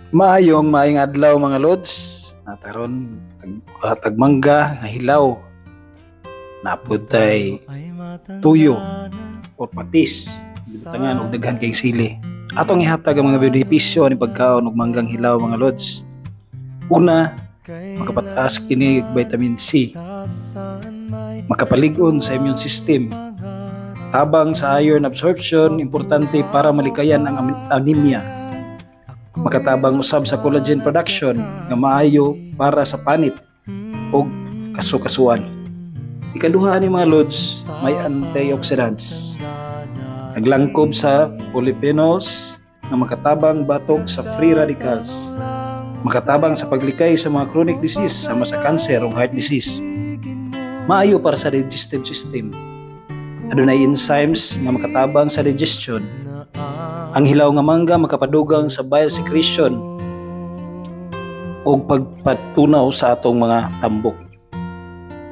Maayong adlaw mga lods. Nataron tagmangga nga hilaw. Naputay tuyo o patis. Bitangan og daghan kay sili. Atong ihatag ang mga benepisyo ni pagkaon og manggang hilaw mga lods. Una, makapataas kini vitamin C. Makapalig-on sa immune system. Tabang sa iron absorption, importante para malikayan ang anemia. Makatabang usab sa collagen production nga maayo para sa panit o kasukasuan. Ikaduha ni mga lods, may antioxidants. Naglangkob sa polyphenols na makatabang batok sa free radicals. Makatabang sa paglikay sa mga chronic disease sama sa cancer o heart disease. Maayo para sa digestive system. Adunay enzymes nga makatabang sa digestion. Ang hilaw nga mangga makapadugang sa bile secretion o pagpatunaw sa atong mga tambok.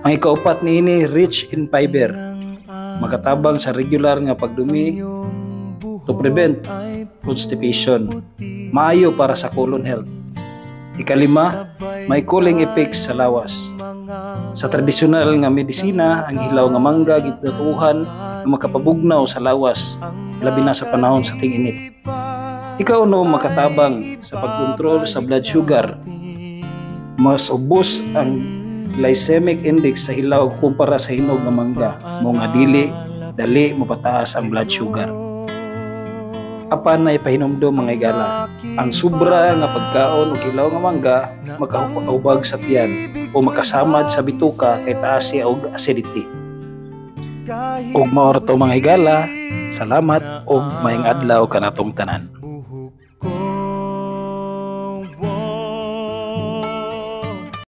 Ang ikaupat niini rich in fiber. Makatabang sa regular nga pagdumi to prevent constipation. Maayo para sa colon health. Ikalima, may cooling effects sa lawas. Sa tradisyonal nga medisina, ang hilaw nga mangga gitutuhan na makapabugnaw sa lawas, labi na sa panahon sa ting-init. Ikaunom, makatabang sa pagkontrol sa blood sugar. Mas ubos ang glycemic index sa hilaw kumpara sa hinog nga mangga, mo nga dali mapataas ang blood sugar. Apan na ipahinumdom mga igala, ang sobra nga pagkaon og hilaw nga mangga makahubag sa tiyan o makasamad sa bituka kay taas siya og acidity. Og mao ra to mga igala, salamat og maayong adlaw kanatong tanan.